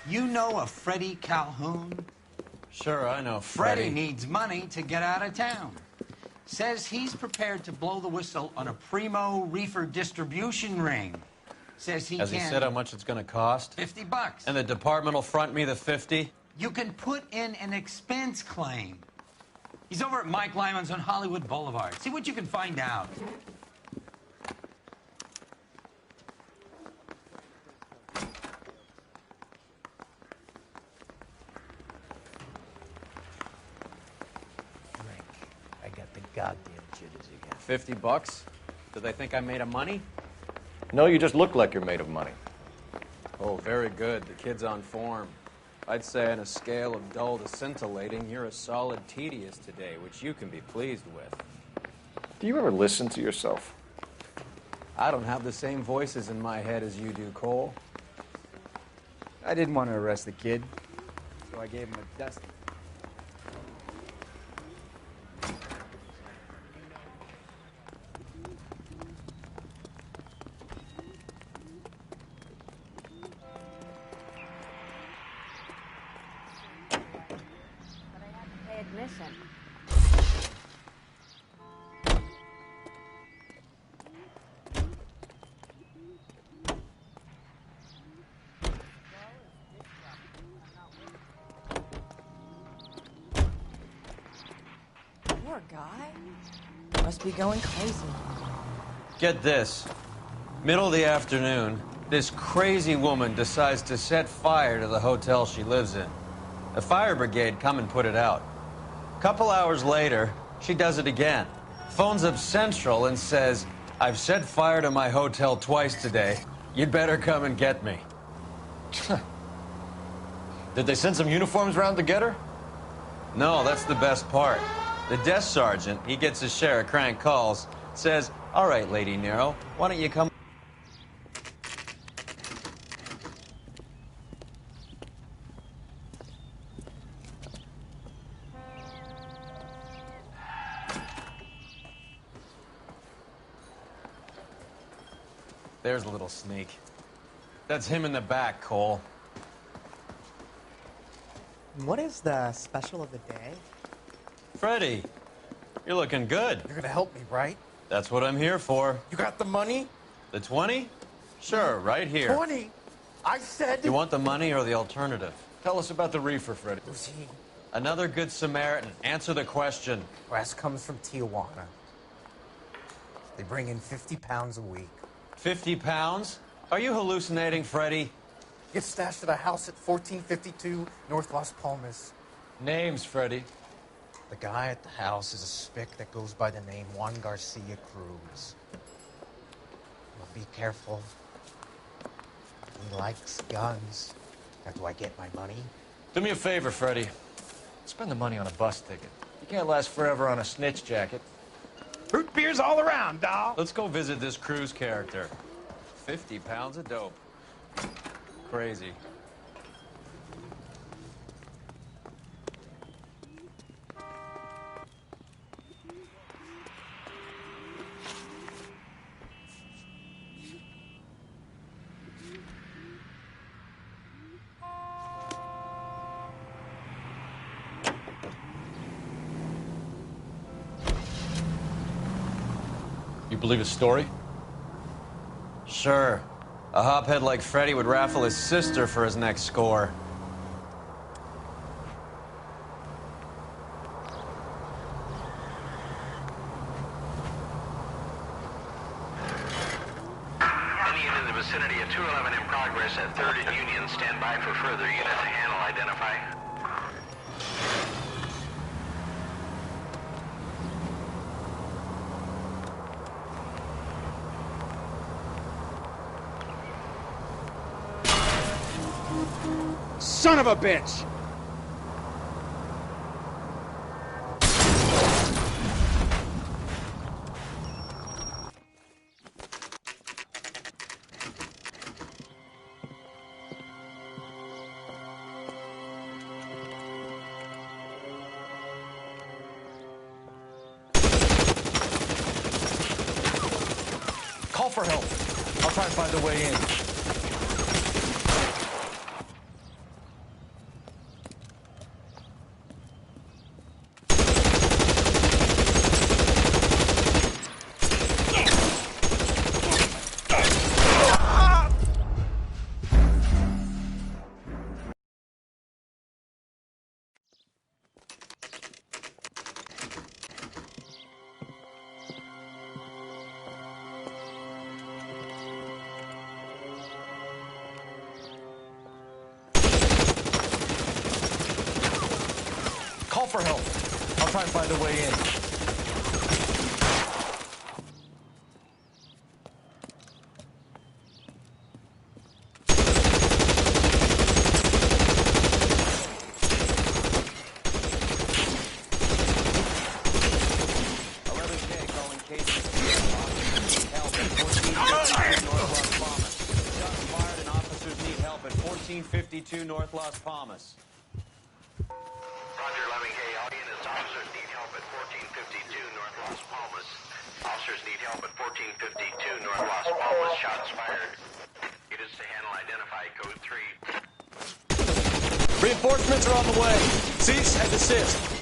You know a Freddie Calhoun? Sure, I know Freddie needs money to get out of town. Says he's prepared to blow the whistle on a primo reefer distribution ring. Says he Has he said how much it's going to cost? $50. And the department will front me the 50? You can put in an expense claim. He's over at Mike Lyman's on Hollywood Boulevard. See what you can find out. I got the goddamn jitters again. $50? Do they think I'm made of money? No, you just look like you're made of money. Oh, very good. The kid's on form. I'd say on a scale of dull to scintillating, you're a solid tedious today, which you can be pleased with. Do you ever listen to yourself? I don't have the same voices in my head as you do, Cole. I didn't want to arrest the kid, so I gave him a dusting. Admission. Poor guy. Must be going crazy. Get this. Middle of the afternoon, this crazy woman decides to set fire to the hotel she lives in. The fire brigade come and put it out. Couple hours later, she does it again. Phones up Central and says, "I've set fire to my hotel twice today. You'd better come and get me." Did they send some uniforms around to get her? No, that's the best part. The desk sergeant, he gets his share of crank calls, says, "All right, Lady Nero, why don't you come..." There's a little sneak. That's him in the back, Cole. What is the special of the day? Freddie, you're looking good. You're gonna help me, right? That's what I'm here for. You got the money? The 20? Sure, right here. 20? I said... You want the money or the alternative? Tell us about the reefer, Freddie. Who's he? Another good Samaritan. Answer the question. Brass comes from Tijuana. They bring in 50 pounds a week. 50 pounds? Are you hallucinating, Freddie? Gets stashed at a house at 1452 North Las Palmas. Names, Freddie. The guy at the house is a spick that goes by the name Juan Garcia Cruz. Well, be careful. He likes guns. Now, do I get my money? Do me a favor, Freddie. Spend the money on a bus ticket. You can't last forever on a snitch jacket. Root beers all around, doll. Let's go visit this Cruz character. 50 pounds of dope. Crazy. You believe his story? Sure. A hophead like Freddie would raffle his sister for his next score. Any unit in the vicinity of 211 in progress at 3rd and Union. Stand by for further unit to handle. Identify. Son of a bitch! Call for help. I'll try and find a way in. Call for help. I'll try and find a way in. North Las Palmas. Roger, 11K. All units, officers need help at 1452 North Las Palmas. Officers need help at 1452 North Las Palmas. Shots fired. Units to handle identify code 3. Reinforcements are on the way. Cease and desist.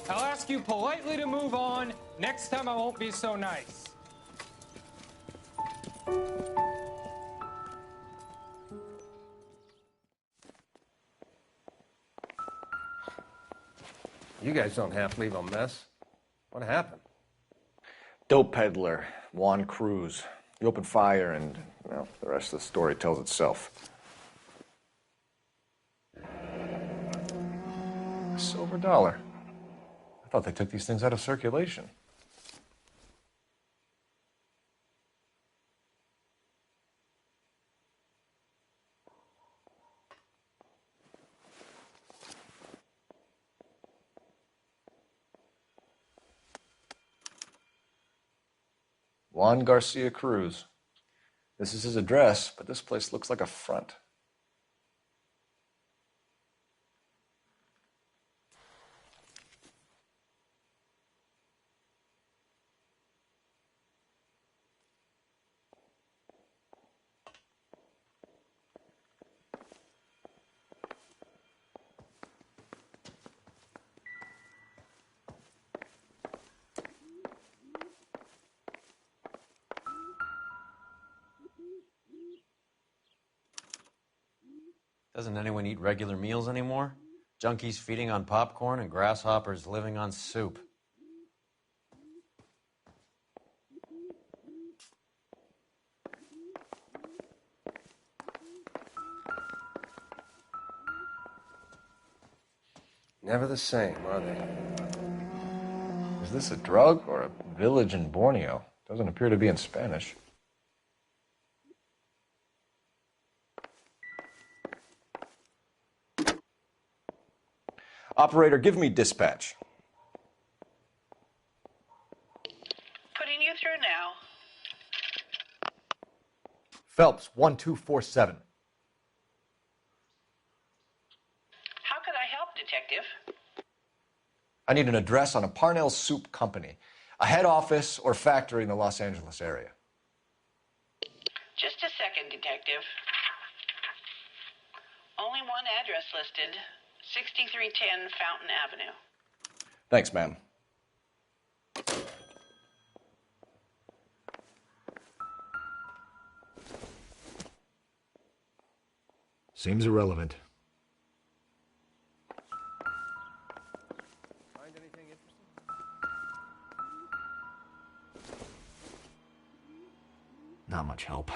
I'll ask you politely to move on. Next time I won't be so nice. You guys don't have to leave a mess. What happened? Dope peddler, Juan Cruz. He opened fire and, well, the rest of the story tells itself. A silver dollar. I thought they took these things out of circulation. Juan Garcia Cruz. This is his address, but this place looks like a front. Doesn't anyone eat regular meals anymore? Junkies feeding on popcorn and grasshoppers living on soup. Never the same, are they? Is this a drug or a village in Borneo? Doesn't appear to be in Spanish. Operator, give me dispatch. Putting you through now. Phelps, 1247. How could I help, Detective? I need an address on a Parnell Soup Company, a head office or factory in the Los Angeles area. Just a second, Detective. Only one address listed. 6310 Fountain Avenue. Thanks, ma'am. Seems irrelevant. Find anything interesting? Not much help.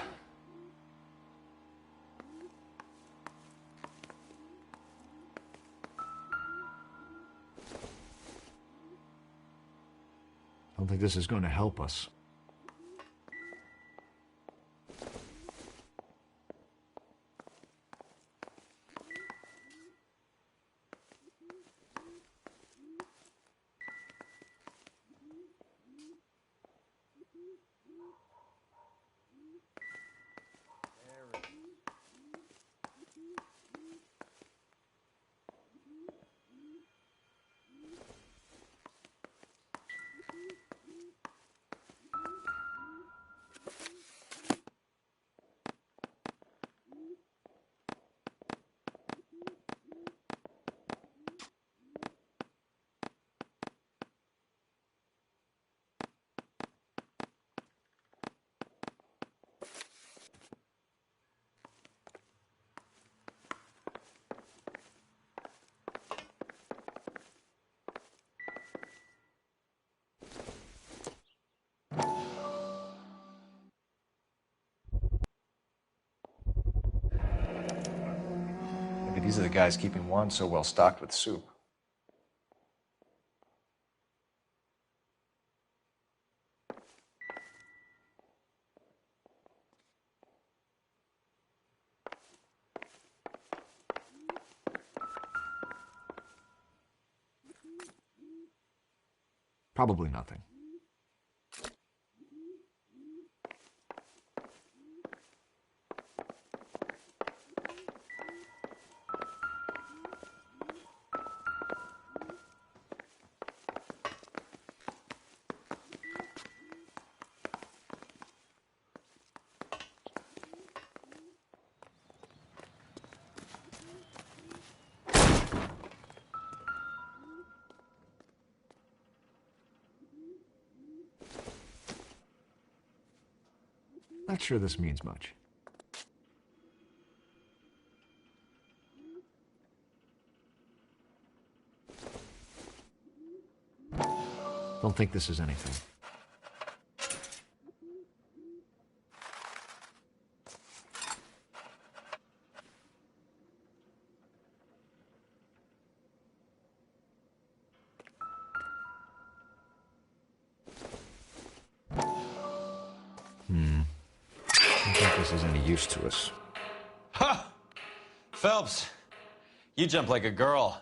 I don't think this is going to help us. These are the guys keeping Juan so well stocked with soup. Probably nothing. Not sure this means much. Don't think this is anything. Don't think this is any use to us. Ha! Phelps, you jump like a girl.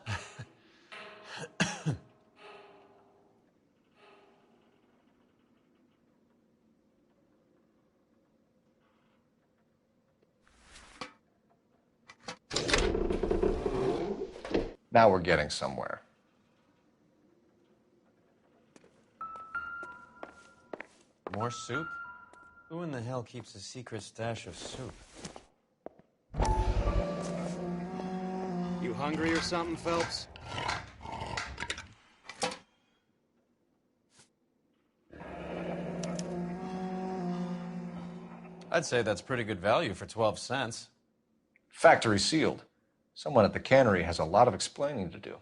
Now we're getting somewhere. More soup? Who in the hell keeps a secret stash of soup? You hungry or something, Phelps? I'd say that's pretty good value for 12 cents. Factory sealed. Someone at the cannery has a lot of explaining to do.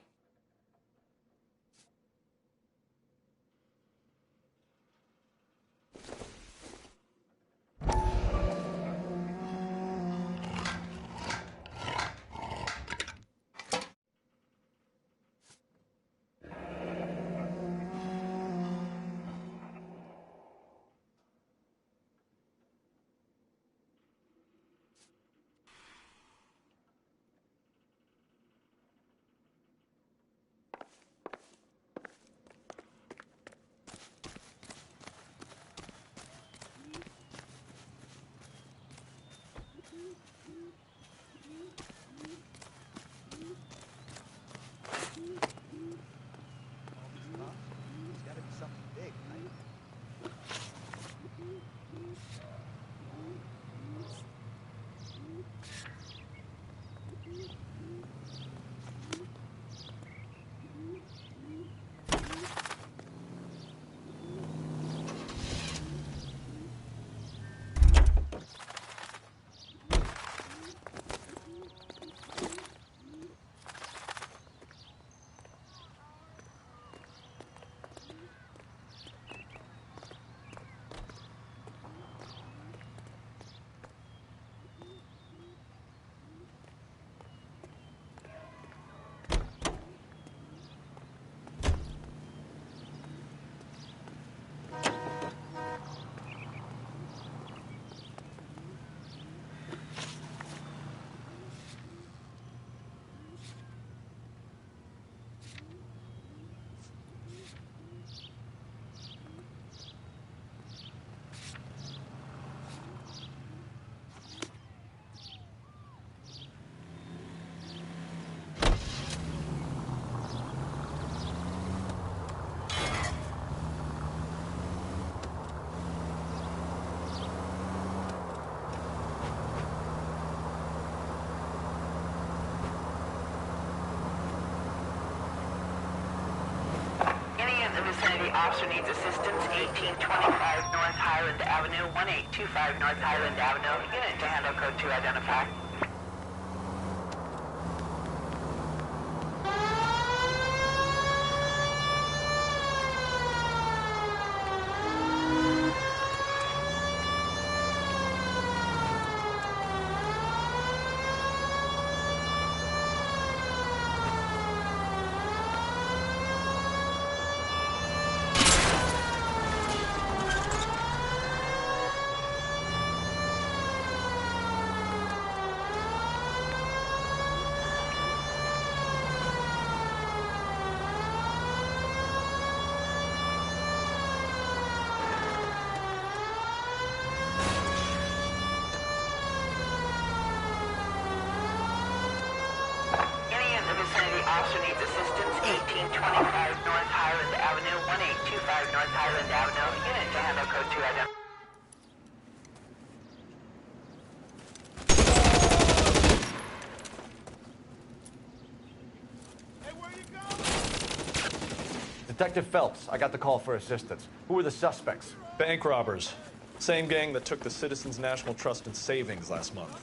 Officer needs assistance, 1825 North Highland Avenue, 1825 North Highland Avenue. Unit to handle code 2 identify. officer needs assistance. 1825 North Highland Avenue, 1825 North Highland Avenue. Unit to handle code 2 identified. Detective Phelps, I got the call for assistance. Who are the suspects? Bank robbers. Same gang that took the Citizens National Trust and Savings last month.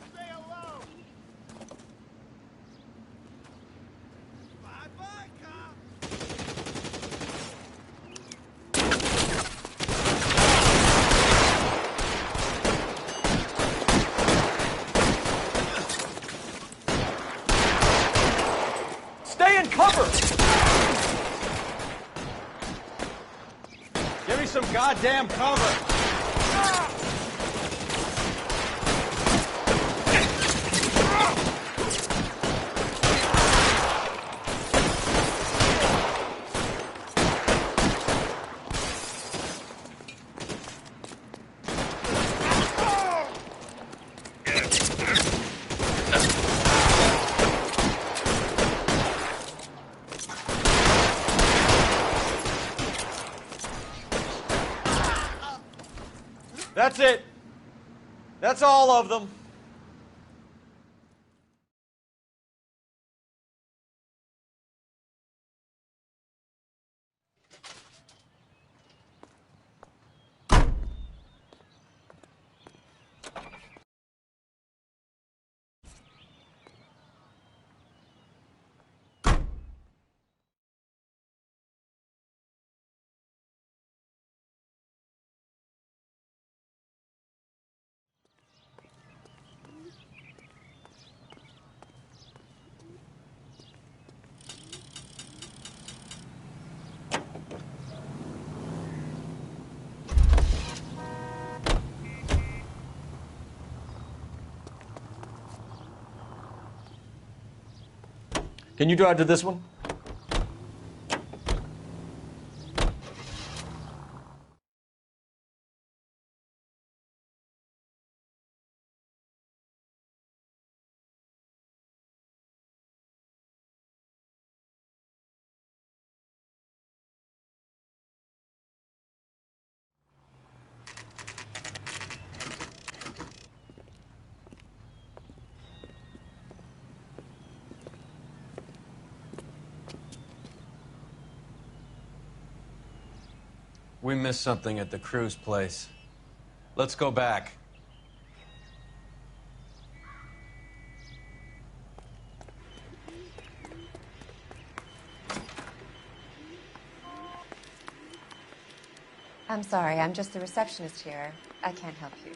Stay in cover! Give me some goddamn cover! That's it. That's all of them. Can you drive to this one? We missed something at the Cruz place. Let's go back. I'm sorry, I'm just the receptionist here. I can't help you.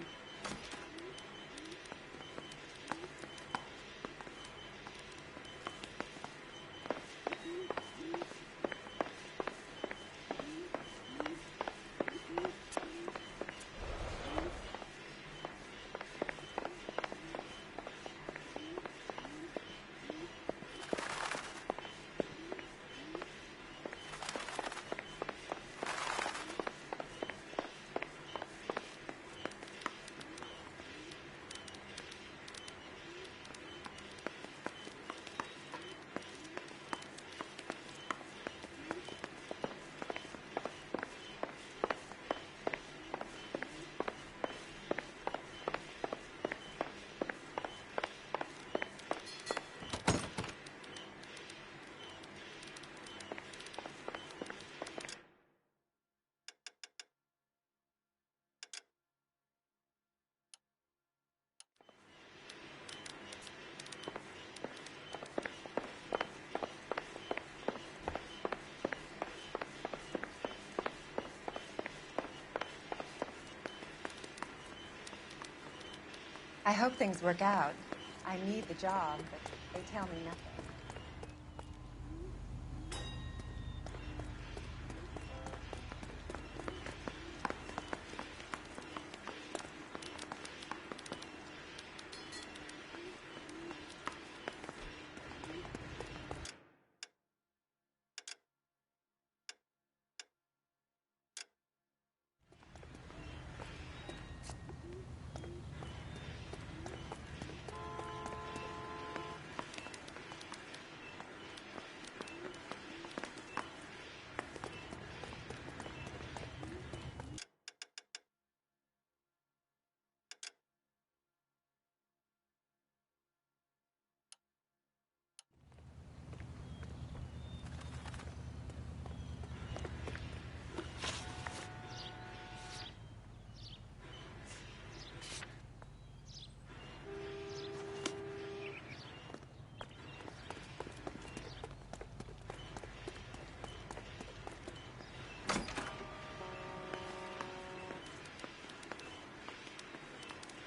I hope things work out. I need the job, but they tell me nothing.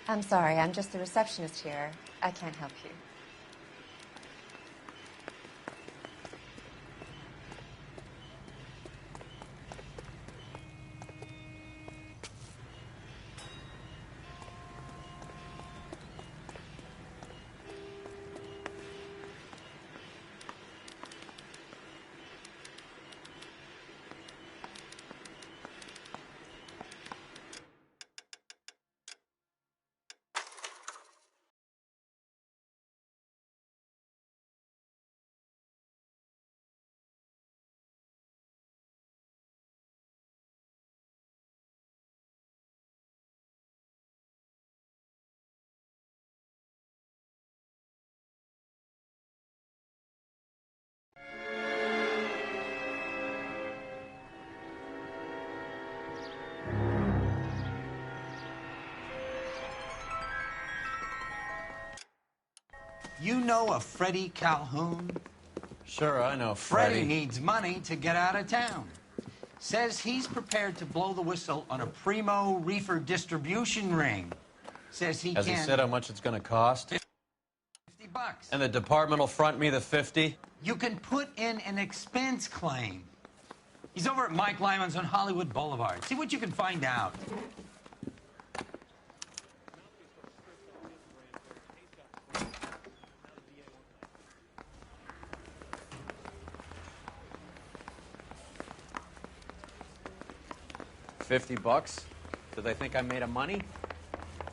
I'm sorry, I'm just the receptionist here. I can't help you. You know a Freddie Calhoun? Sure, I know Freddie Freddie. needs money to get out of town. Says he's prepared to blow the whistle on a primo reefer distribution ring. Says he Has can... he said how much it's going to cost? $50. And the department will front me the 50? You can put in an expense claim. He's over at Mike Lyman's on Hollywood Boulevard. See what you can find out. $50? Do they think I'm made of money?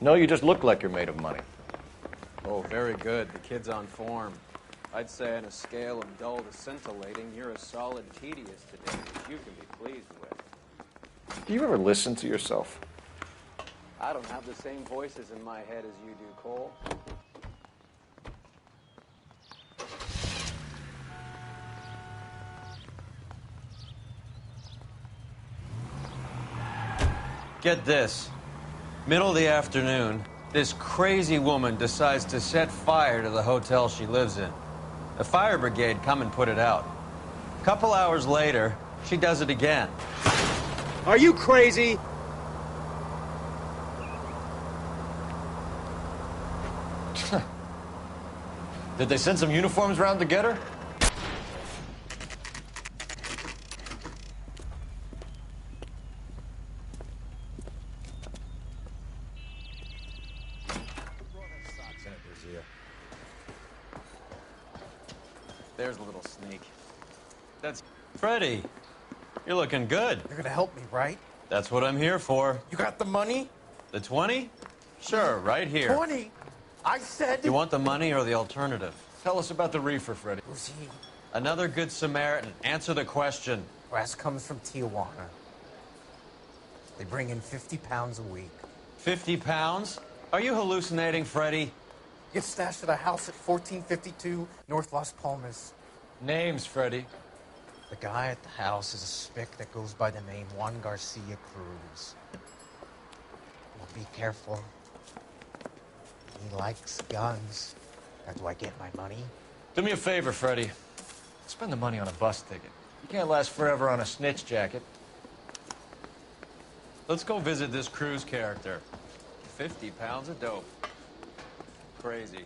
No, you just look like you're made of money. Oh, very good. The kid's on form. I'd say on a scale of dull to scintillating, you're a solid tedious today, which you can be pleased with. Do you ever listen to yourself? I don't have the same voices in my head as you do, Cole. Get this. Middle of the afternoon, this crazy woman decides to set fire to the hotel she lives in. The fire brigade come and put it out. A couple hours later, she does it again. Are you crazy? Did they send some uniforms around to get her? There's a little sneak. That's Freddie. You're looking good. You're gonna help me, right? That's what I'm here for. You got the money? The 20? Sure, right here. 20? I said... You want the money or the alternative? Tell us about the reefer, Freddie. Who's he? Another good Samaritan. Answer the question. Brass comes from Tijuana. They bring in 50 pounds a week. 50 pounds? Are you hallucinating, Freddie? Get stashed at a house at 1452 North Las Palmas. Names, Freddie. The guy at the house is a spick that goes by the name Juan Garcia Cruz. Well, be careful. He likes guns. How do I get my money? Do me a favor, Freddie. Spend the money on a bus ticket. You can't last forever on a snitch jacket. Let's go visit this Cruz character. 50 pounds of dope. Crazy.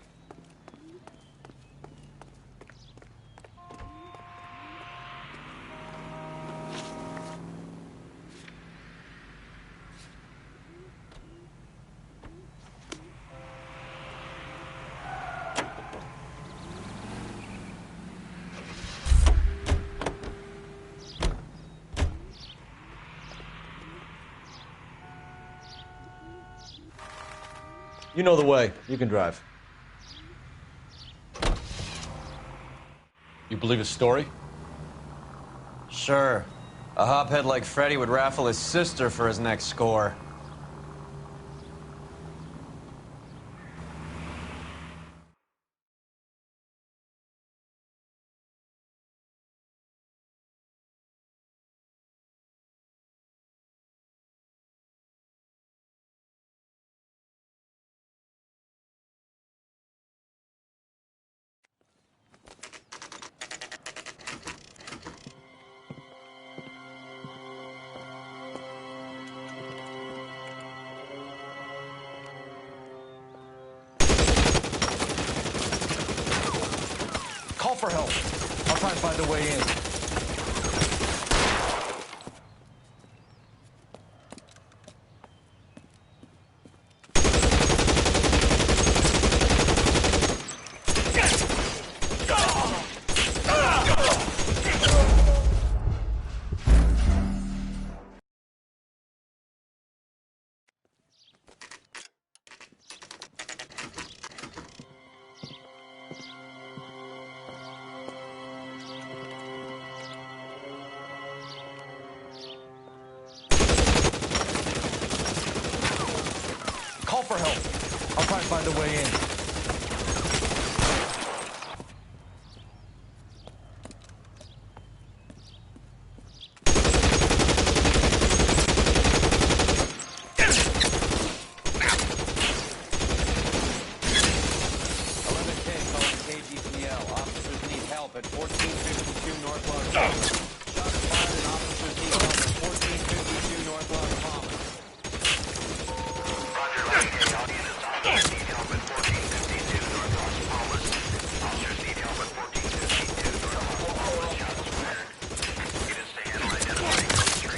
You know the way. You can drive. You believe his story? Sure. A hophead like Freddie would raffle his sister for his next score. for help. I'll try and find a way in. Call for help. I'll try and find a way in. At 1452 North Las Palmas. Shots fired and officers need help at 1452 North Las Palmas. Roger, Noire Case. Audience is officers need help at 1452 North Las Palmas. Officers need help at 1452 North Las Palmas. Shots fired. Units to handle identifying code 3.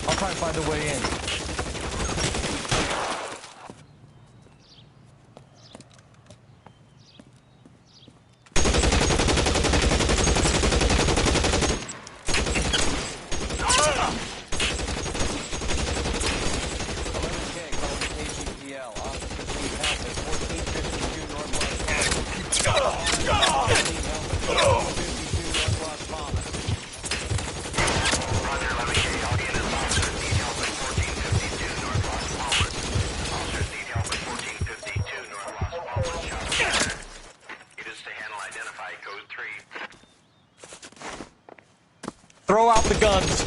I'll try and find a way in. Throw out the guns.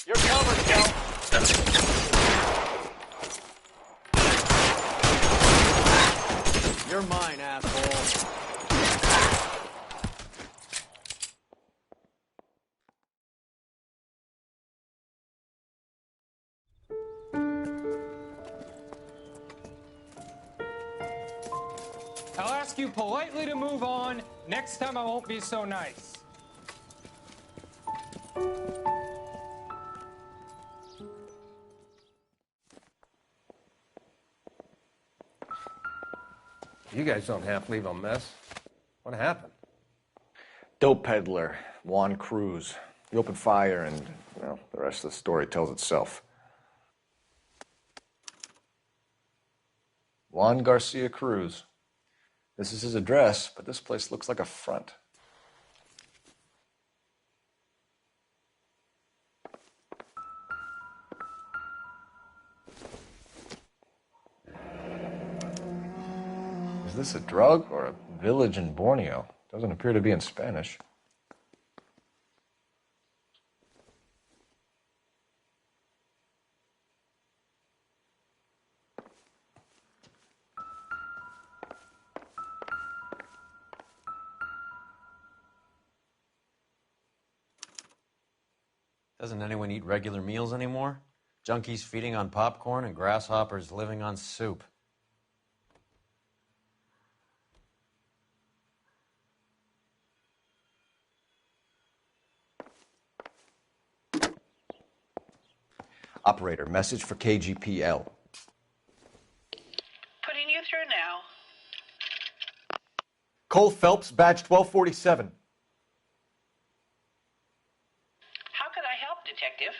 You're covered, Cal. You're mine, asshole. I'll ask you politely to move on. Next time I won't be so nice. You guys don't half leave a mess. What happened? Dope peddler, Juan Cruz. He opened fire and, well, the rest of the story tells itself. Juan Garcia Cruz. This is his address, but this place looks like a front. Is this a drug or a village in Borneo? Doesn't appear to be in Spanish. Doesn't anyone eat regular meals anymore? Junkies feeding on popcorn and grasshoppers living on soup. Operator, message for KGPL. Putting you through now. Cole Phelps, badge 1247. How could I help, Detective?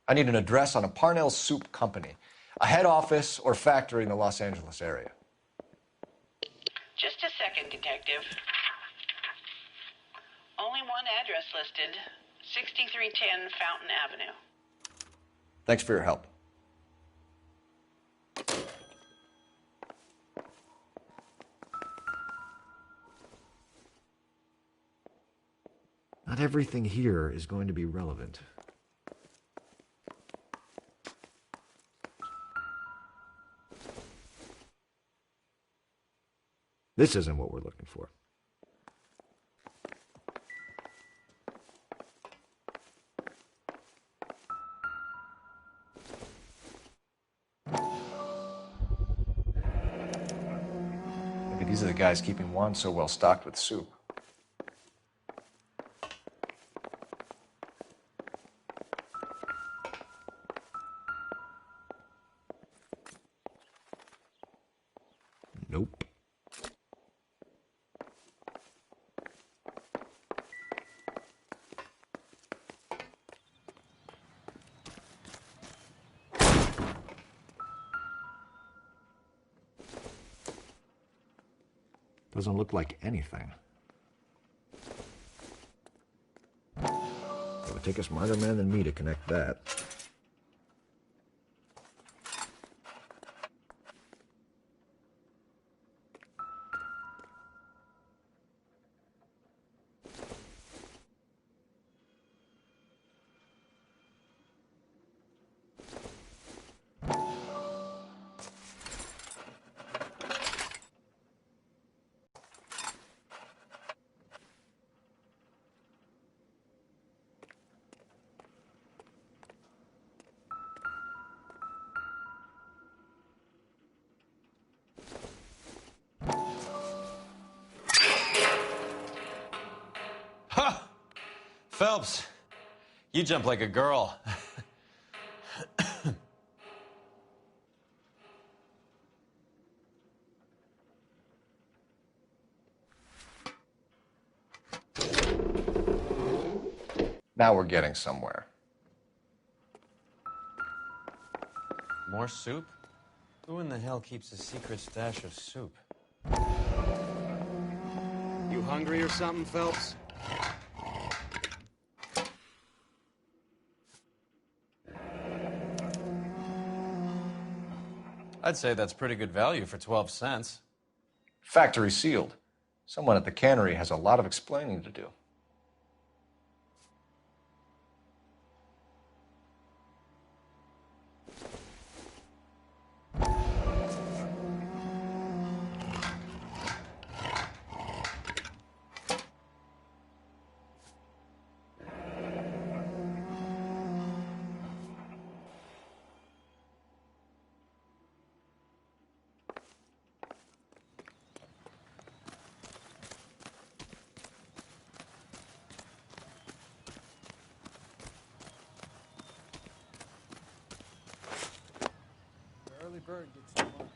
I need an address on a Parnell Soup Company, a head office or factory in the Los Angeles area. Just a second, Detective. Only one address listed. 6310 Fountain Avenue. Thanks for your help. Not everything here is going to be relevant. This isn't what we're looking for. Maybe these are the guys keeping Juan so well stocked with soup. Nope. Doesn't look like anything. It would take a smarter man than me to connect that. Phelps, you jump like a girl. Now we're getting somewhere. More soup? Who in the hell keeps a secret stash of soup? You hungry or something, Phelps? I'd say that's pretty good value for 12 cents. Factory sealed. Someone at the cannery has a lot of explaining to do. Early bird gets the worm.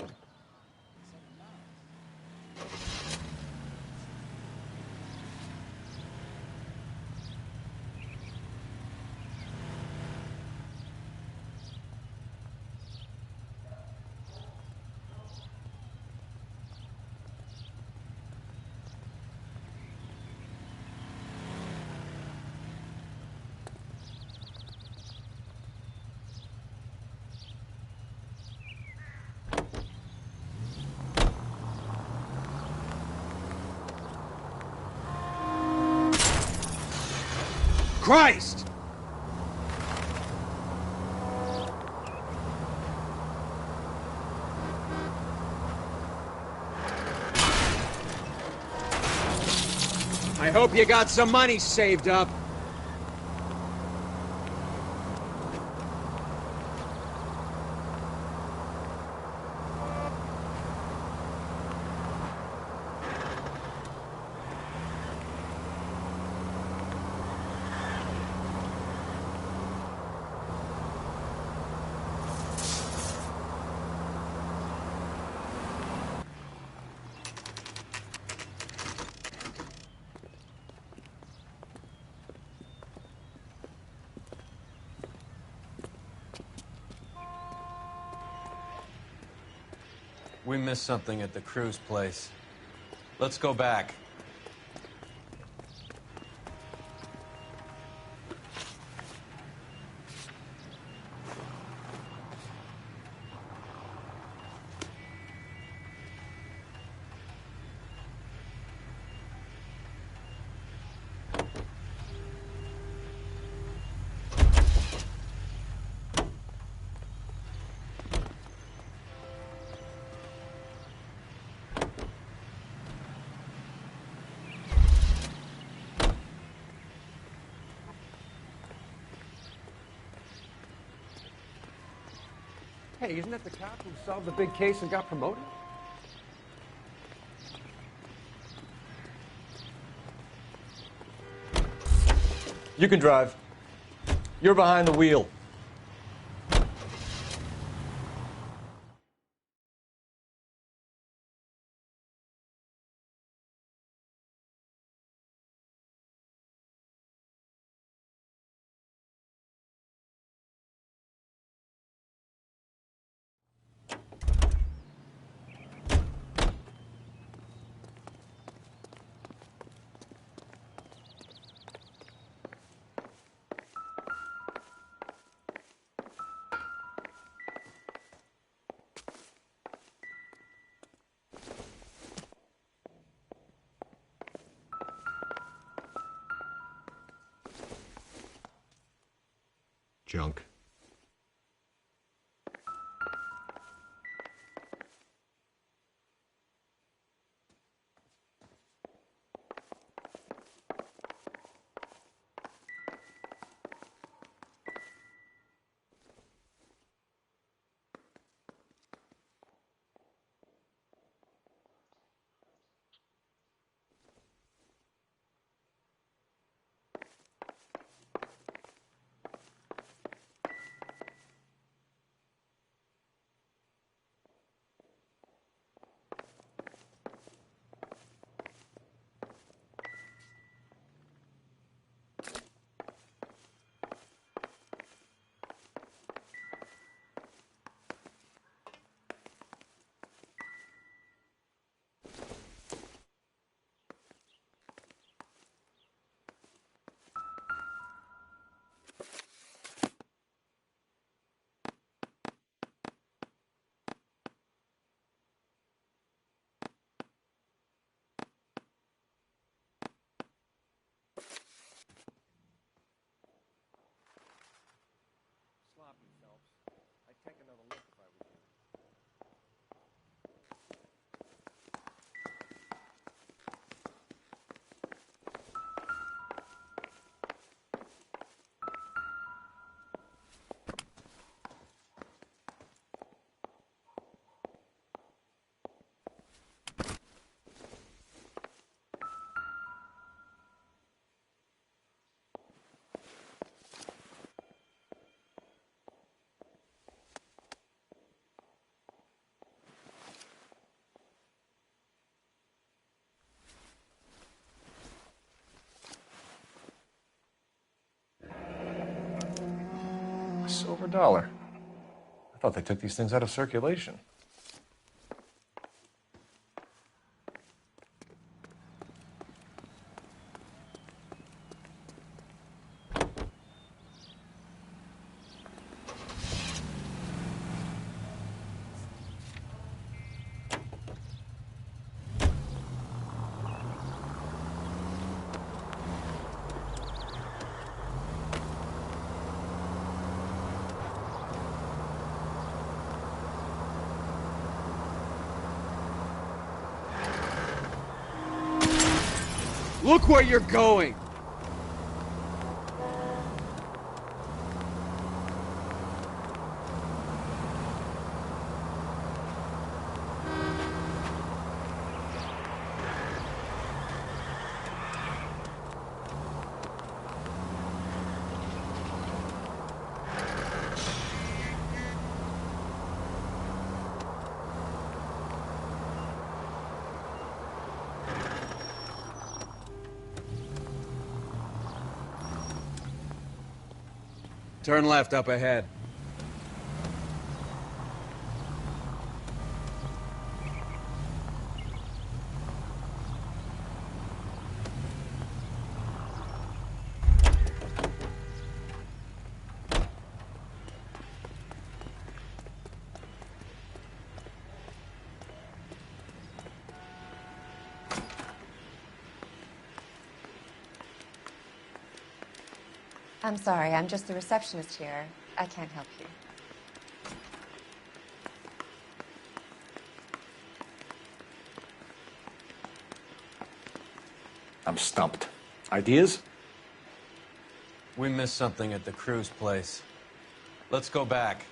Christ! I hope you got some money saved up. We missed something at the cruise place. Let's go back. Hey, isn't that the cop who solved the big case and got promoted? You can drive. You're behind the wheel. Junk. Sloppy, Phelps. I'd take another look if I was you. A silver dollar. I thought they took these things out of circulation. Look where you're going! Turn left up ahead. I'm sorry, I'm just the receptionist here. I can't help you. I'm stumped. Ideas? We missed something at the cruise place. Let's go back.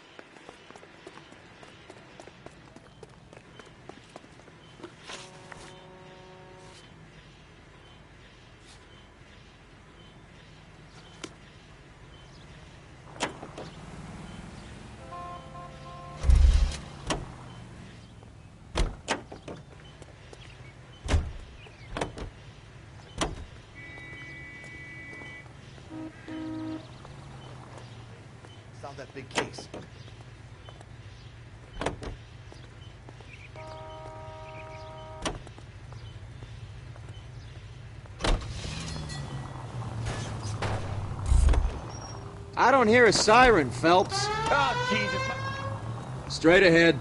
solve that big case. I don't hear a siren, Phelps. Oh, Jesus. Straight ahead.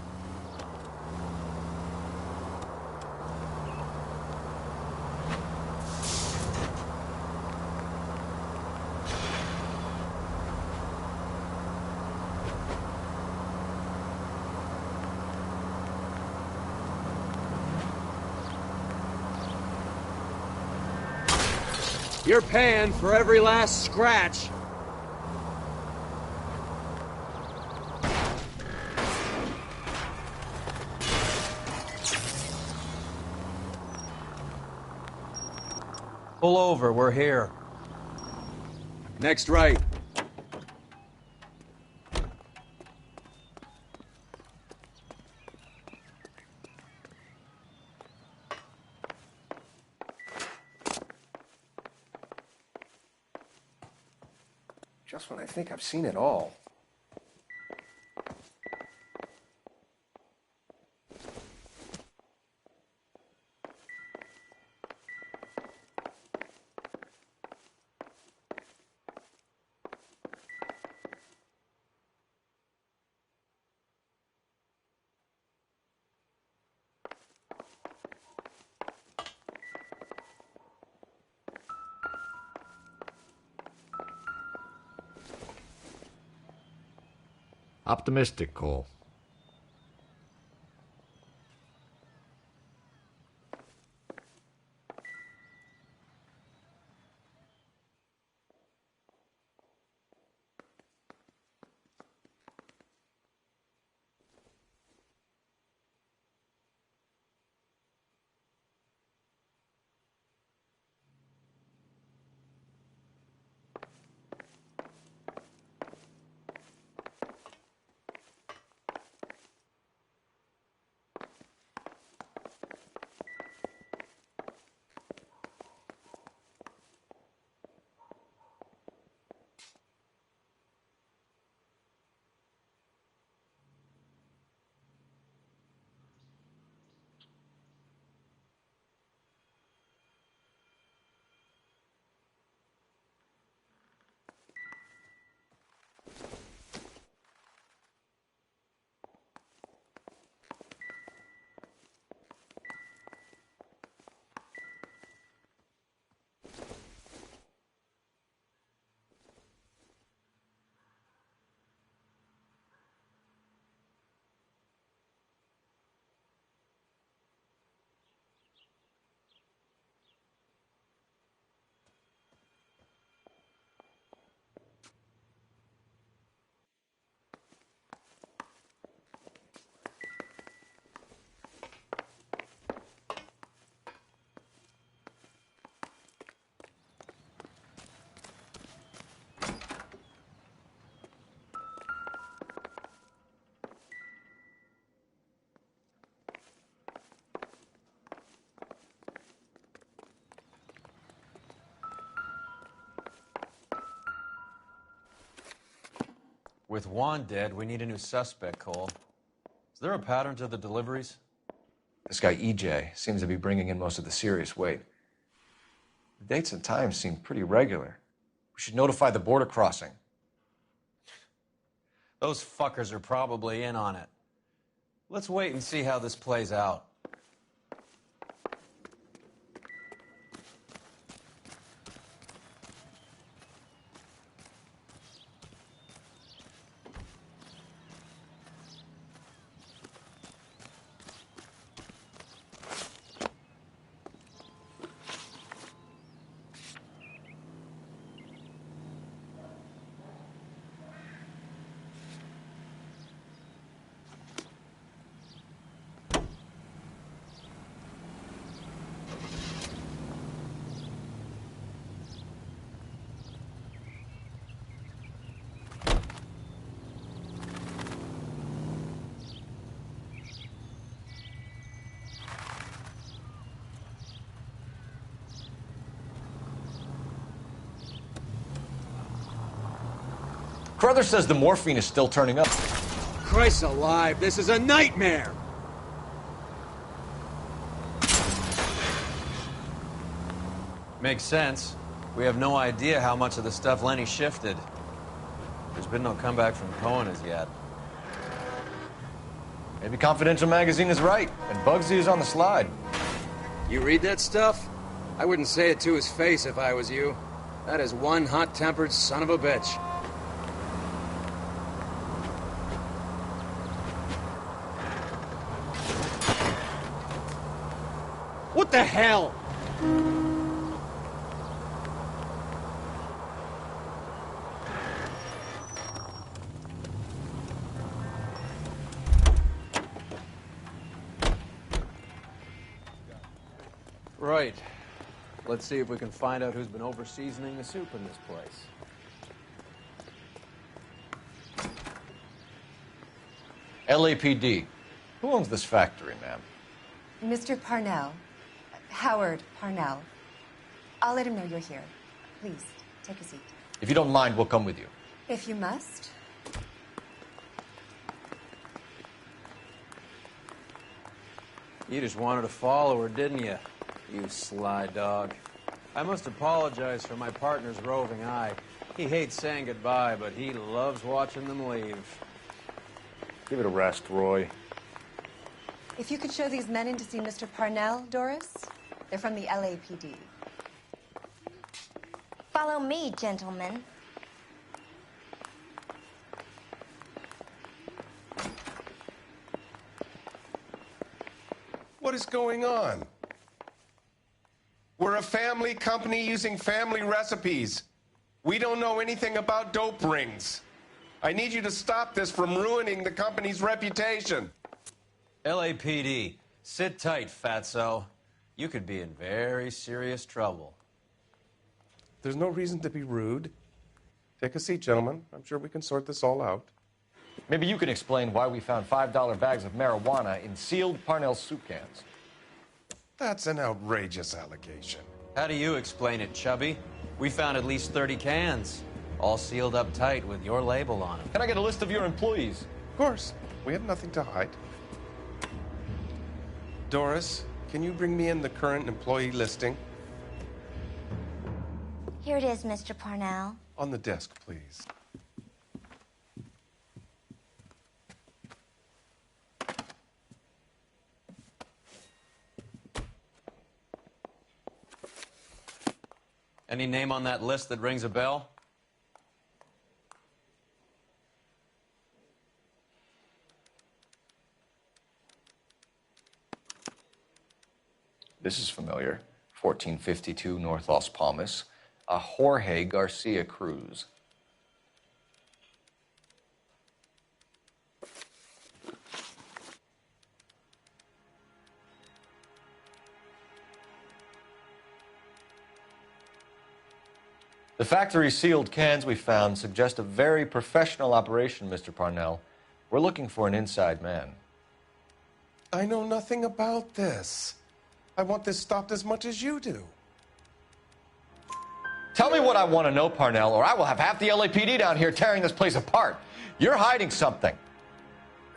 You're paying for every last scratch. Pull over, we're here. Next right. Just when I think I've seen it all. Optimistic, Cole. With Juan dead, we need a new suspect, Cole. Is there a pattern to the deliveries? This guy EJ seems to be bringing in most of the serious weight. The dates and times seem pretty regular. We should notify the border crossing. Those fuckers are probably in on it. Let's wait and see how this plays out. Carruthers says the morphine is still turning up. Christ alive, this is a nightmare! Makes sense. We have no idea how much of the stuff Lenny shifted. There's been no comeback from Cohen as yet. Maybe Confidential Magazine is right, and Bugsy is on the slide. You read that stuff? I wouldn't say it to his face if I was you. That is one hot-tempered son of a bitch. What the hell? Right. Let's see if we can find out who's been over-seasoning the soup in this place. LAPD. Who owns this factory, ma'am? Mr. Parnell. Howard Parnell. I'll let him know you're here. Please, take a seat. If you don't mind, we'll come with you. If you must. You just wanted to follow her, didn't you? You sly dog. I must apologize for my partner's roving eye. He hates saying goodbye, but he loves watching them leave. Give it a rest, Roy. If you could show these men in to see Mr. Parnell, Doris. They're from the LAPD. Follow me, gentlemen. What is going on? We're a family company using family recipes. We don't know anything about dope rings. I need you to stop this from ruining the company's reputation. LAPD, sit tight, fatso. You could be in very serious trouble. There's no reason to be rude. Take a seat, gentlemen. I'm sure we can sort this all out. Maybe you can explain why we found $5 bags of marijuana in sealed Parnell soup cans. That's an outrageous allegation. How do you explain it, Chubby? We found at least 30 cans, all sealed up tight with your label on them. Can I get a list of your employees? Of course. We have nothing to hide. Doris, can you bring me in the current employee listing? Here it is, Mr. Parnell. On the desk, please. Any name on that list that rings a bell? This is familiar. 1452 North Las Palmas. A Jorge Garcia Cruz. The factory sealed cans we found suggest a very professional operation, Mr. Parnell. We're looking for an inside man. I know nothing about this. I want this stopped as much as you do. Tell me what I want to know, Parnell, or I will have half the LAPD down here tearing this place apart. You're hiding something.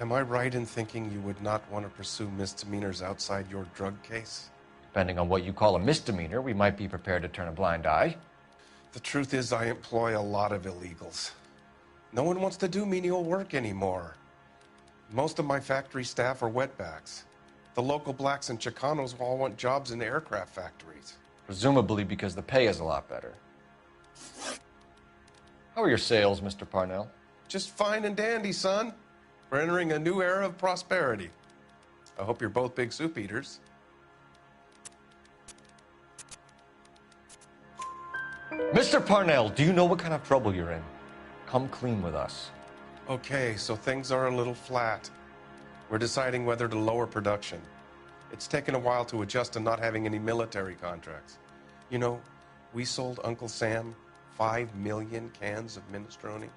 Am I right in thinking you would not want to pursue misdemeanors outside your drug case? Depending on what you call a misdemeanor, we might be prepared to turn a blind eye. The truth is, I employ a lot of illegals. No one wants to do menial work anymore. Most of my factory staff are wetbacks. The local blacks and Chicanos all want jobs in aircraft factories. Presumably because the pay is a lot better. How are your sales, Mr. Parnell? Just fine and dandy, son. We're entering a new era of prosperity. I hope you're both big soup eaters. Mr. Parnell, do you know what kind of trouble you're in? Come clean with us. Okay, so things are a little flat. We're deciding whether to lower production. It's taken a while to adjust to not having any military contracts. You know, we sold Uncle Sam 5 million cans of minestrone.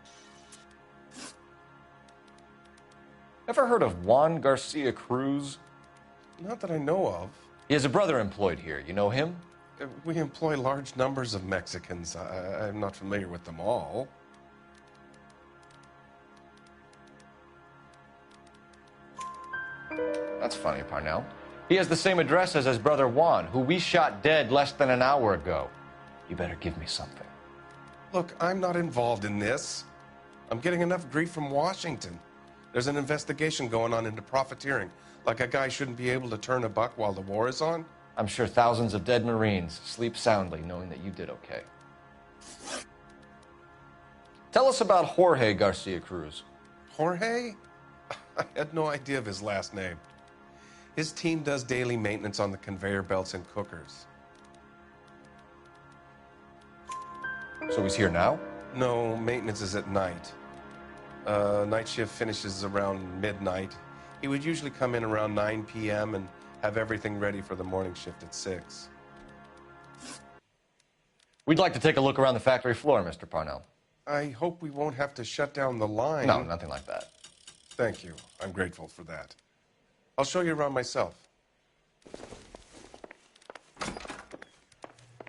Ever heard of Juan Garcia Cruz? Not that I know of. He has a brother employed here. You know him? We employ large numbers of Mexicans. I'm not familiar with them all. What's funny, Parnell? He has the same address as his brother Juan, who we shot dead less than an hour ago. You better give me something. Look, I'm not involved in this. I'm getting enough grief from Washington. There's an investigation going on into profiteering. Like a guy shouldn't be able to turn a buck while the war is on. I'm sure thousands of dead Marines sleep soundly knowing that you did okay. Tell us about Jorge Garcia Cruz. Jorge? I had no idea of his last name. His team does daily maintenance on the conveyor belts and cookers. So he's here now? No, maintenance is at night. Night shift finishes around midnight. He would usually come in around 9 p.m. and have everything ready for the morning shift at 6. We'd like to take a look around the factory floor, Mr. Parnell. I hope we won't have to shut down the line. No, nothing like that. Thank you. I'm grateful for that. I'll show you around myself.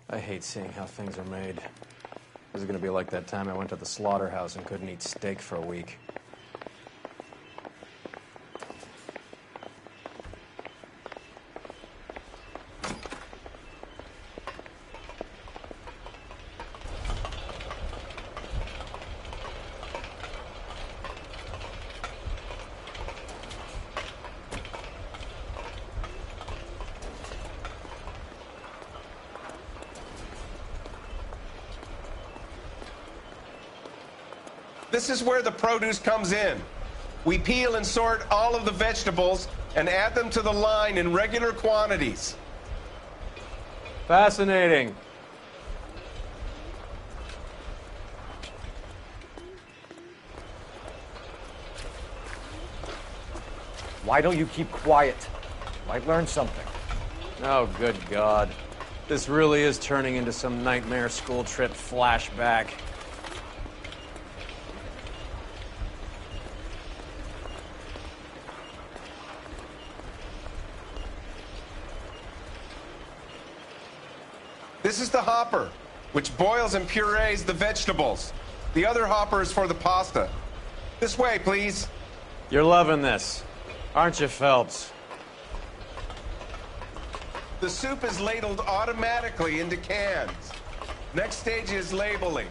I hate seeing how things are made. This is going to be like that time I went to the slaughterhouse and couldn't eat steak for a week. This is where the produce comes in. We peel and sort all of the vegetables and add them to the line in regular quantities. Fascinating. Why don't you keep quiet? Might learn something. Oh, good God. This really is turning into some nightmare school trip flashback. This is the hopper, which boils and purees the vegetables. The other hopper is for the pasta. This way, please. You're loving this, aren't you, Phelps? The soup is ladled automatically into cans. Next stage is labeling.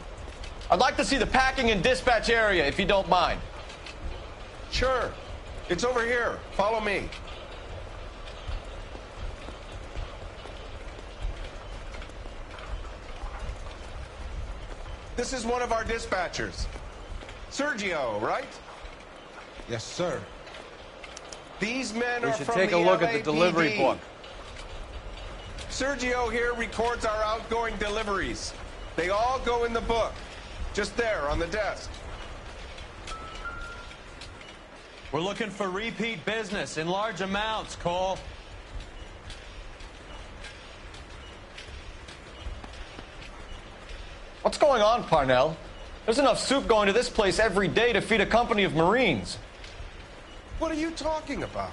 I'd like to see the packing and dispatch area, if you don't mind. Sure. It's over here. Follow me. This is one of our dispatchers. Sergio, right? Yes, sir. These men We are should from take the a look at the LAPD. delivery book. Sergio here records our outgoing deliveries. They all go in the book. Just there on the desk. We're looking for repeat business in large amounts, Cole. What's going on, Parnell? There's enough soup going to this place every day to feed a company of Marines. What are you talking about?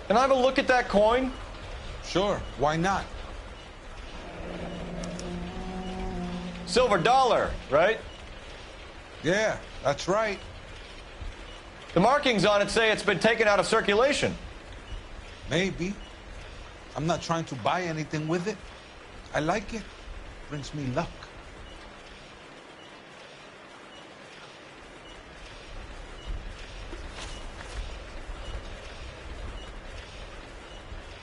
Can I have a look at that coin? Sure, why not? Silver dollar, right? Yeah, that's right. The markings on it say it's been taken out of circulation. Maybe. I'm not trying to buy anything with it. I like it. Brings me luck.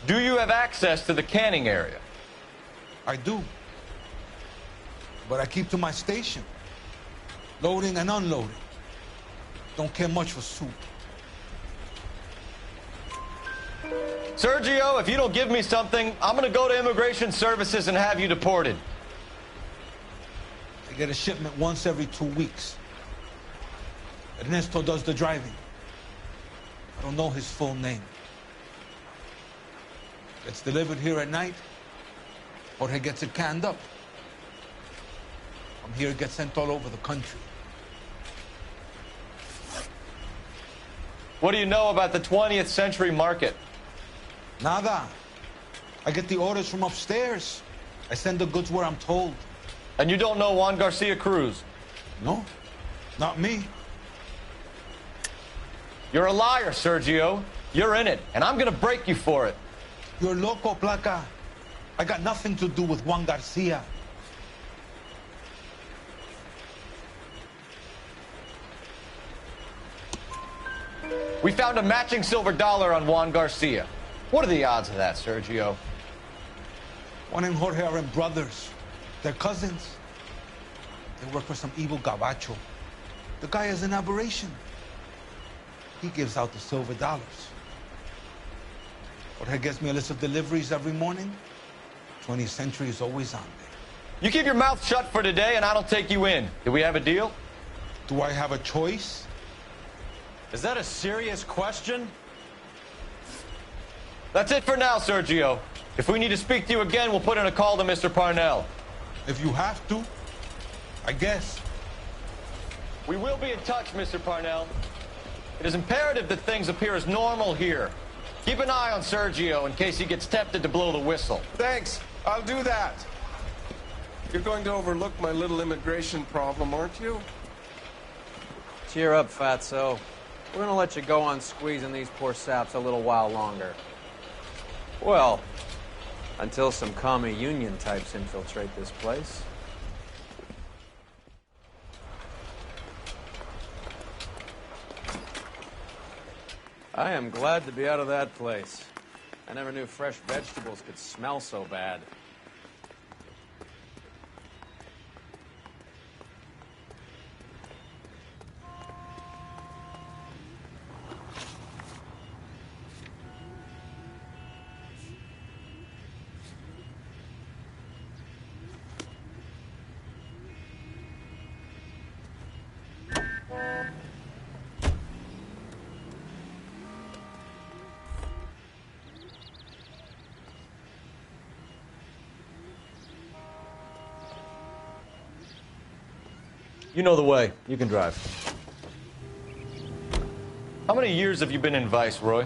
Do you have access to the canning area? I do. But I keep to my station. Loading and unloading. Don't care much for soup. Sergio, if you don't give me something, I'm going to go to Immigration Services and have you deported. I get a shipment once every 2 weeks. Ernesto does the driving. I don't know his full name. Gets delivered here at night, or he gets it canned up. From here, it gets sent all over the country. What do you know about the 20th century market? Nada. I get the orders from upstairs. I send the goods where I'm told. And you don't know Juan Garcia Cruz? No. Not me. You're a liar, Sergio. You're in it, and I'm gonna break you for it. You're loco, Placa. I got nothing to do with Juan Garcia. We found a matching silver dollar on Juan Garcia. What are the odds of that, Sergio? Juan and Jorge are brothers. They're cousins. They work for some evil gabacho. The guy is an aberration. He gives out the silver dollars. Jorge gets me a list of deliveries every morning. 20th Century is always on there. You keep your mouth shut for today, and I don't take you in. Do we have a deal? Do I have a choice? Is that a serious question? That's it for now, Sergio. If we need to speak to you again, we'll put in a call to Mr. Parnell. If you have to, I guess. We will be in touch, Mr. Parnell. It is imperative that things appear as normal here. Keep an eye on Sergio in case he gets tempted to blow the whistle. Thanks. I'll do that. You're going to overlook my little immigration problem, aren't you? Cheer up, fatso. We're gonna let you go on squeezing these poor saps a little while longer. Well, until some commie union types infiltrate this place. I am glad to be out of that place. I never knew fresh vegetables could smell so bad. You know the way. You can drive. How many years have you been in Vice, Roy?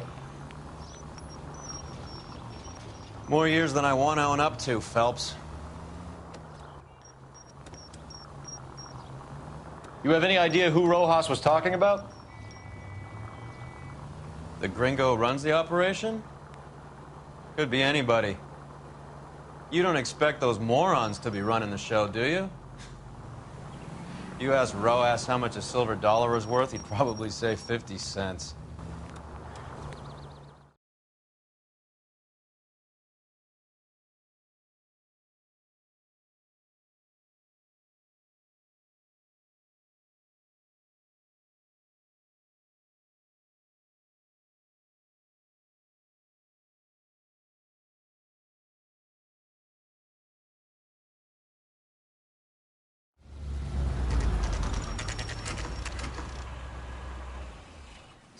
More years than I want to own up to, Phelps. You have any idea who Rojas was talking about? The gringo runs the operation? Could be anybody. You don't expect those morons to be running the show, do you? You ask Rojas how much a silver dollar is worth, he'd probably say 50 cents.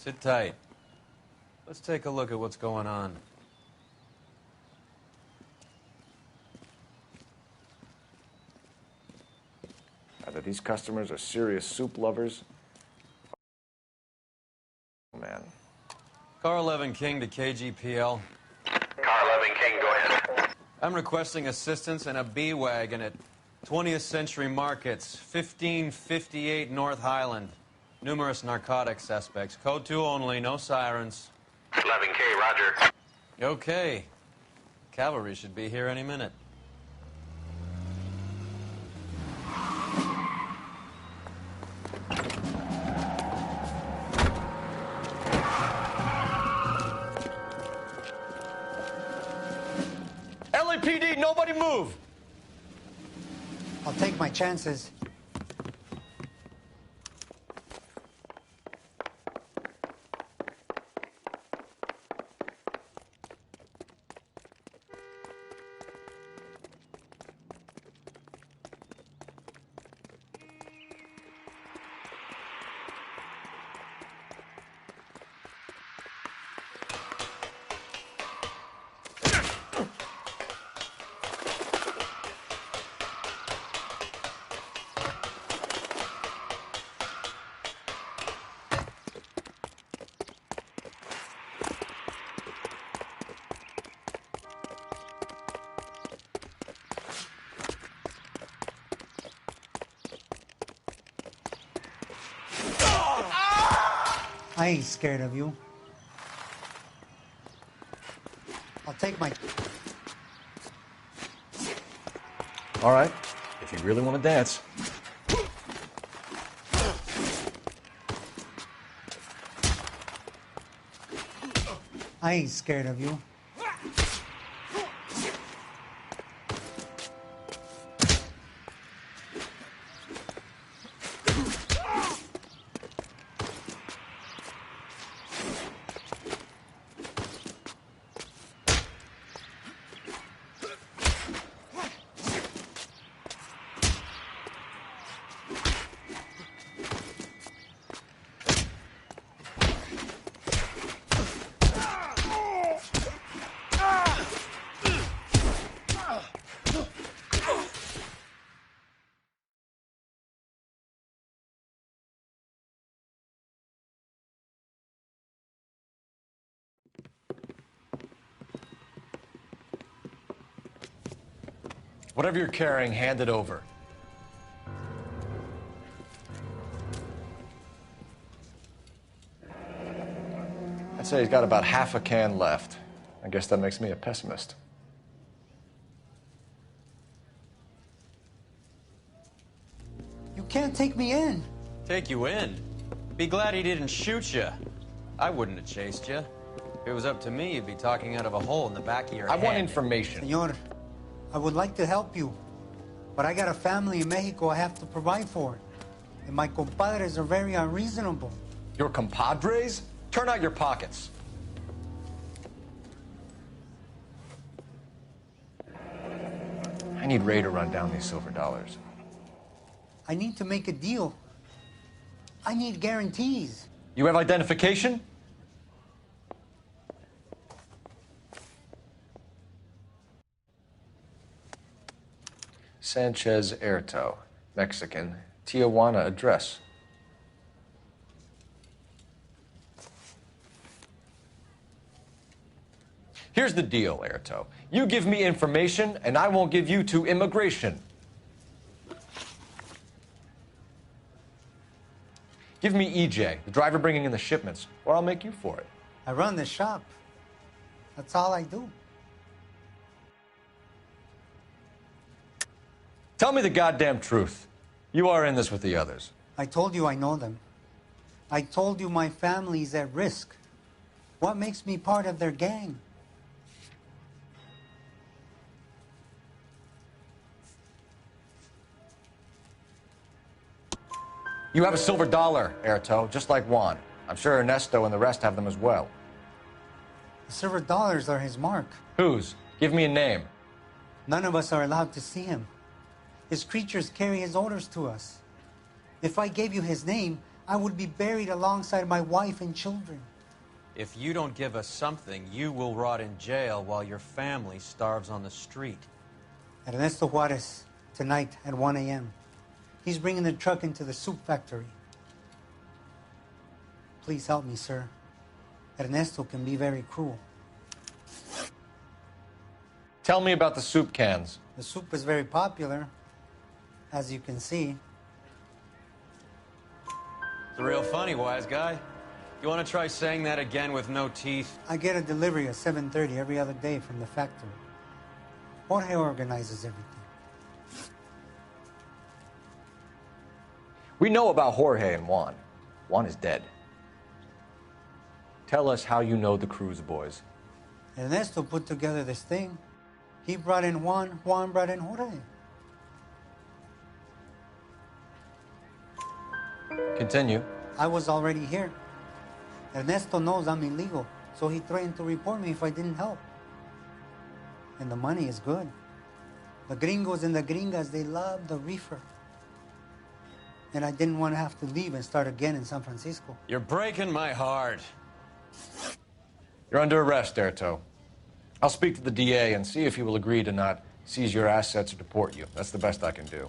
Sit tight. Let's take a look at what's going on. Either these customers are serious soup lovers. Oh, man. Car 11 King to KGPL. Car 11 King, go ahead. I'm requesting assistance in a B-Wagon at 20th Century Markets, 1558 North Highland. Numerous narcotic suspects. Code 2 only, no sirens. 11K, roger. Okay. Cavalry should be here any minute. LAPD, nobody move! I'll take my chances. I ain't scared of you. I'll take my... All right, if you really want to dance. I ain't scared of you. Whatever you're carrying, hand it over. I'd say he's got about half a can left. I guess that makes me a pessimist. You can't take me in. Take you in? Be glad he didn't shoot you. I wouldn't have chased you. If it was up to me, you'd be talking out of a hole in the back of your head. I want information. Senor, I would like to help you, but I got a family in Mexico I have to provide for. And my compadres are very unreasonable. Your compadres? Turn out your pockets. I need Ray to run down these silver dollars. I need to make a deal. I need guarantees. You have identification? Sanchez Erto, Mexican, Tijuana address. Here's the deal, Erto. You give me information, and I won't give you to immigration. Give me EJ, the driver bringing in the shipments, or I'll make you for it. I run the shop. That's all I do. Tell me the goddamn truth. You are in this with the others. I told you I know them. I told you my family's at risk. What makes me part of their gang? You have a silver dollar, Erto, just like Juan. I'm sure Ernesto and the rest have them as well. The silver dollars are his mark. Whose? Give me a name. None of us are allowed to see him. His creatures carry his orders to us. If I gave you his name, I would be buried alongside my wife and children. If you don't give us something, you will rot in jail while your family starves on the street. Ernesto Juarez, tonight at 1 a.m. He's bringing the truck into the soup factory. Please help me, sir. Ernesto can be very cruel. Tell me about the soup cans. The soup is very popular, as you can see. It's real funny, wise guy. You want to try saying that again with no teeth? I get a delivery at 7:30 every other day from the factory. Jorge organizes everything. We know about Jorge and Juan. Juan is dead. Tell us how you know the Cruz boys. Ernesto put together this thing. He brought in Juan, Juan brought in Jorge. Continue. I was already here. Ernesto knows I'm illegal, so he threatened to report me if I didn't help. And the money is good. The gringos and the gringas, they love the reefer. And I didn't want to have to leave and start again in San Francisco. You're breaking my heart. You're under arrest, Erto. I'll speak to the DA and see if he will agree to not seize your assets or deport you. That's the best I can do.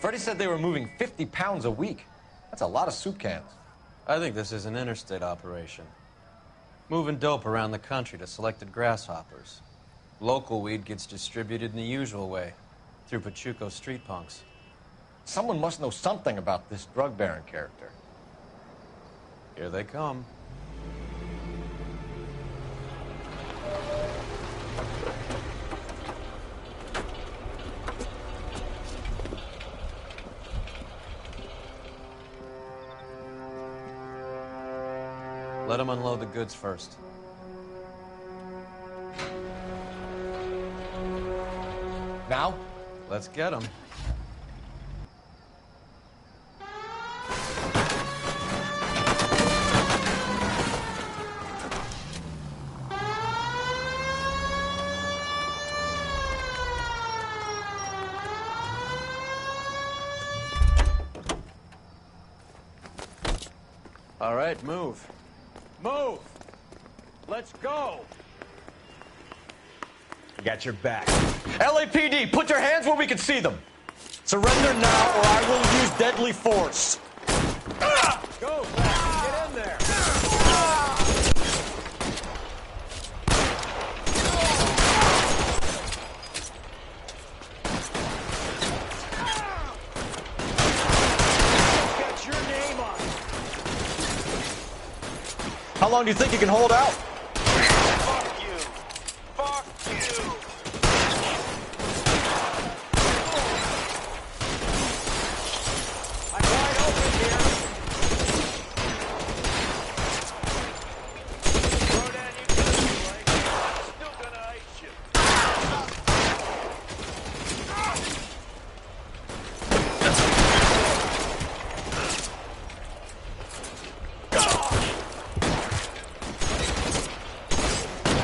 Freddie said they were moving 50 pounds a week. That's a lot of soup cans. I think this is an interstate operation. Moving dope around the country to selected grasshoppers. Local weed gets distributed in the usual way, through Pachuco street punks. Someone must know something about this drug baron character. Here they come. Let them unload the goods first. Now? Let's get them. All right, move. Move! Let's go! Got your back. LAPD, put your hands where we can see them. Surrender now or I will use deadly force. Go, Zach. Get in there. Get your name on it. How long do you think you can hold out? Fuck you! Fuck you! I'm wide open here. Throw down your guns, Blake. I'm still gonna ice you.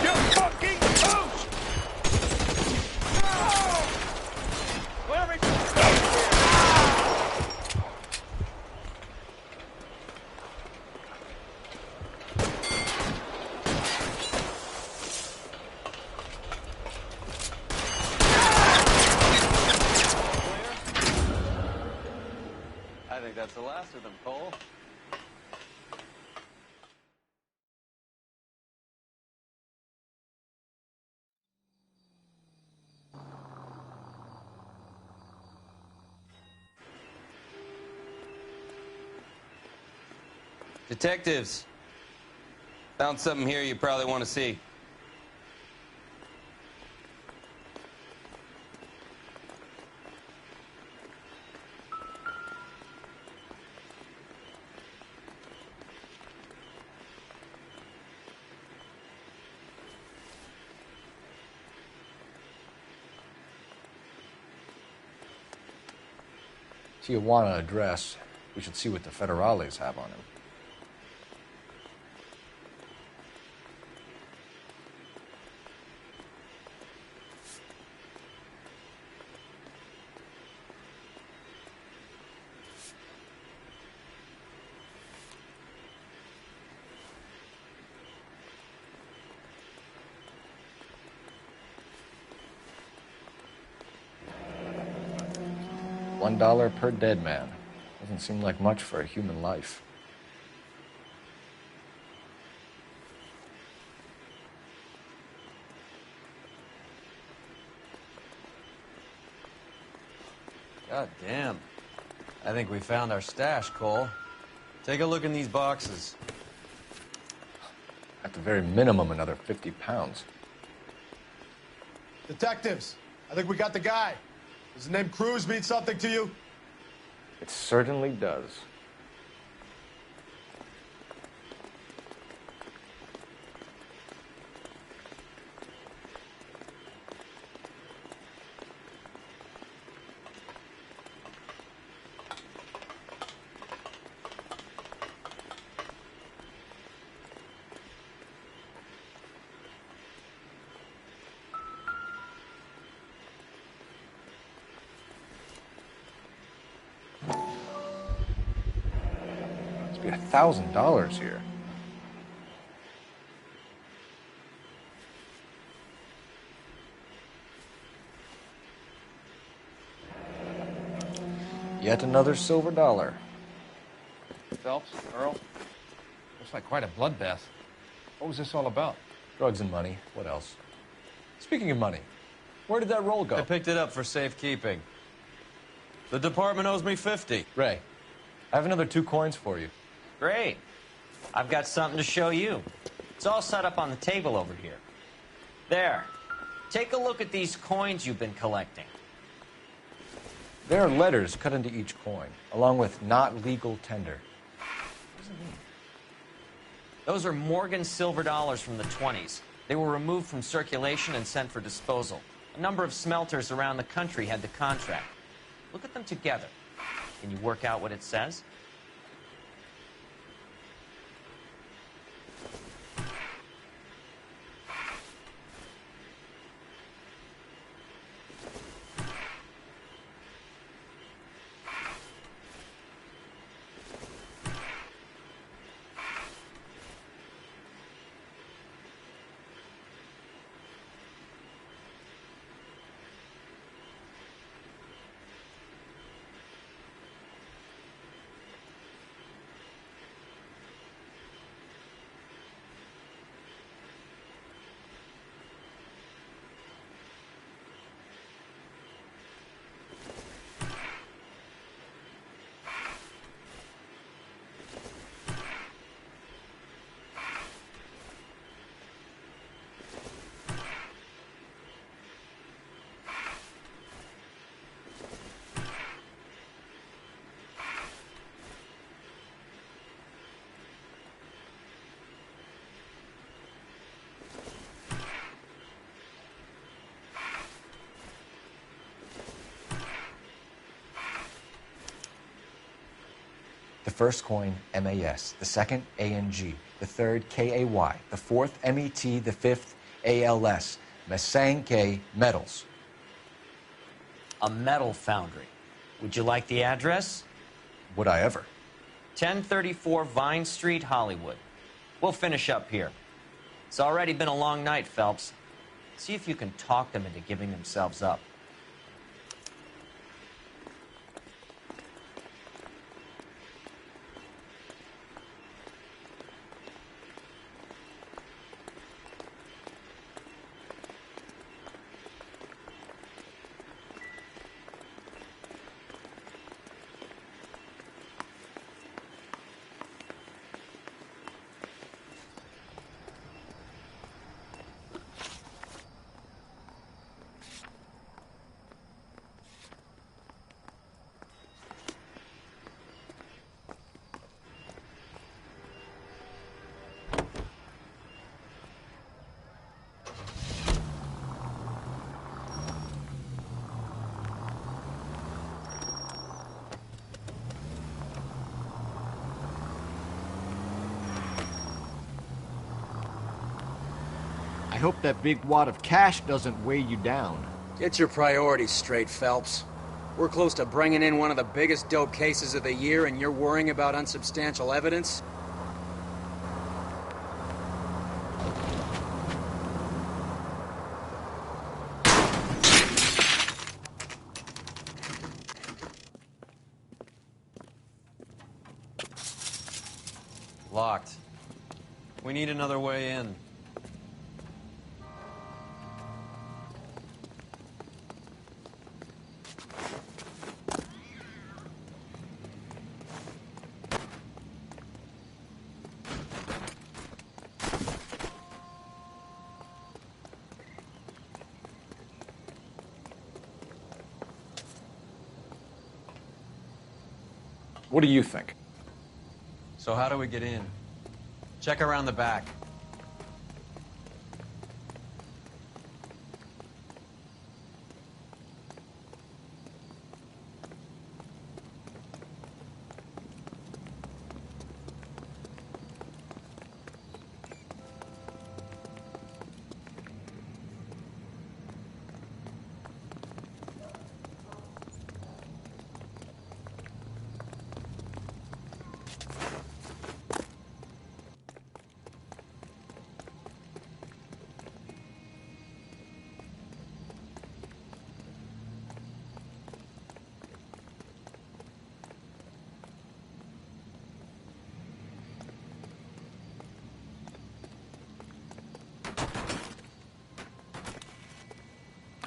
You fucking toast! Let me I think that's the last of them, Cole. Detectives, found something here you probably want to see. Tijuana address. We should see what the federales have on him. $1 per dead man. Doesn't seem like much for a human life. God damn. I think we found our stash, Cole. Take a look in these boxes. At the very minimum, another 50 pounds. Detectives, I think we got the guy. Does the name Cruz mean something to you? It certainly does. Be $1,000 here. Yet another silver dollar. Phelps, Earl, looks like quite a bloodbath. What was this all about? Drugs and money. What else? Speaking of money, where did that roll go? I picked it up for safekeeping. The department owes me 50. Ray, I have another 2 coins for you. Great. I've got something to show you. It's all set up on the table over here. There. Take a look at these coins you've been collecting. There are letters cut into each coin, along with not legal tender. What does it mean? Those are Morgan silver dollars from the 20s. They were removed from circulation and sent for disposal. A number of smelters around the country had the contract. Look at them together. Can you work out what it says? The first coin, MAS. The second, ANG. The third, KAY. The fourth, MET. The fifth, ALS. Masanke Metals. A metal foundry. Would you like the address? Would I ever? 1034 Vine Street, Hollywood. We'll finish up here. It's already been a long night, Phelps. See if you can talk them into giving themselves up. I hope that big wad of cash doesn't weigh you down. Get your priorities straight, Phelps. We're close to bringing in one of the biggest dope cases of the year, and you're worrying about unsubstantial evidence? Locked. We need another way in. What do you think? So how do we get in? Check around the back.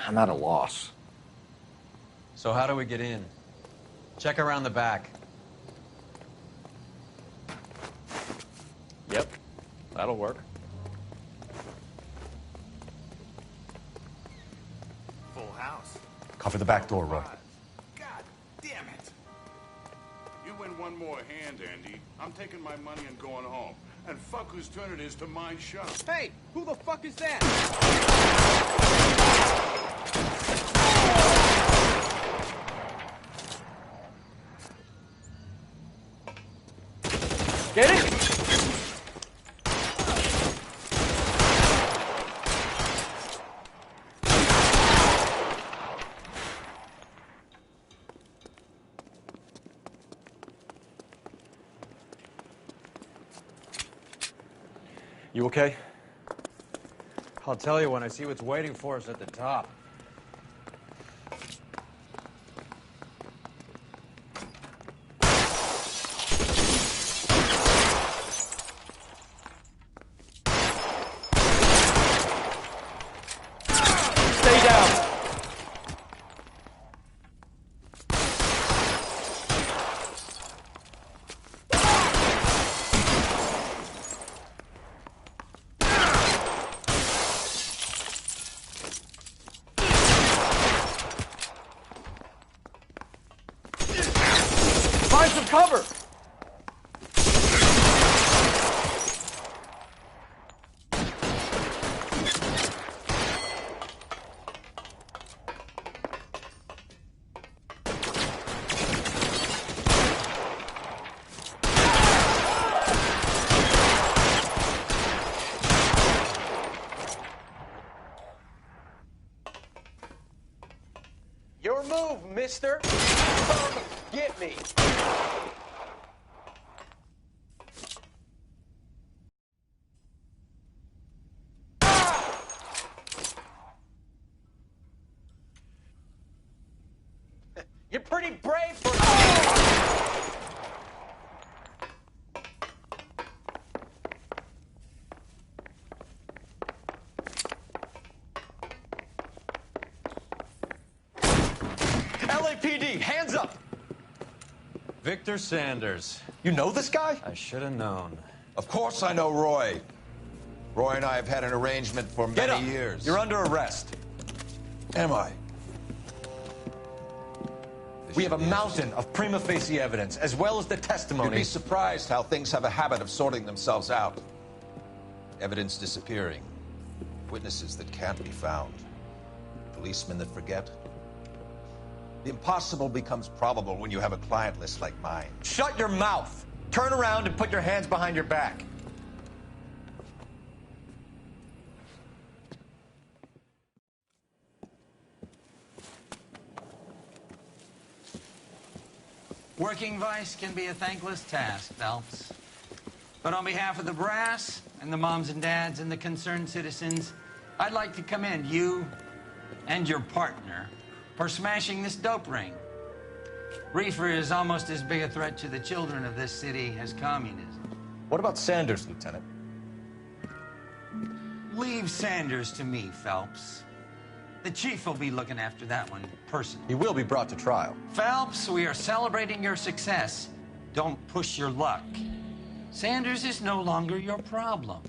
I'm at a loss. So how do we get in? Check around the back. Yep, that'll work. Full house. Cover the back door, Roy. God damn it. You win one more hand, Andy. I'm taking my money and going home. And fuck whose turn it is to mind shop. Hey, who the fuck is that? Get it? You okay? I'll tell you when I see what's waiting for us at the top. Stay down. Find some cover. Your move, mister. Come get me. You're pretty brave for LAPD, hands up! Victor Sanders. You know this guy? I should have known. Of course I know Roy. Roy and I have had an arrangement for Get up. many years. You're under arrest. Am I? We have a mountain of prima facie evidence, as well as the You'd testimony. be surprised how things have a habit of sorting themselves out. Evidence disappearing. Witnesses that can't be found. Policemen that forget. The impossible becomes probable when you have a client list like mine. Shut your mouth. Turn around and put your hands behind your back. Working vice can be a thankless task, Phelps. But on behalf of the brass and the moms and dads and the concerned citizens, I'd like to commend you and your partner for smashing this dope ring. Reefer is almost as big a threat to the children of this city as communism. What about Sanders, Lieutenant? Leave Sanders to me, Phelps. The chief will be looking after that one personally. He will be brought to trial. Phelps, we are celebrating your success. Don't push your luck. Sanders is no longer your problem.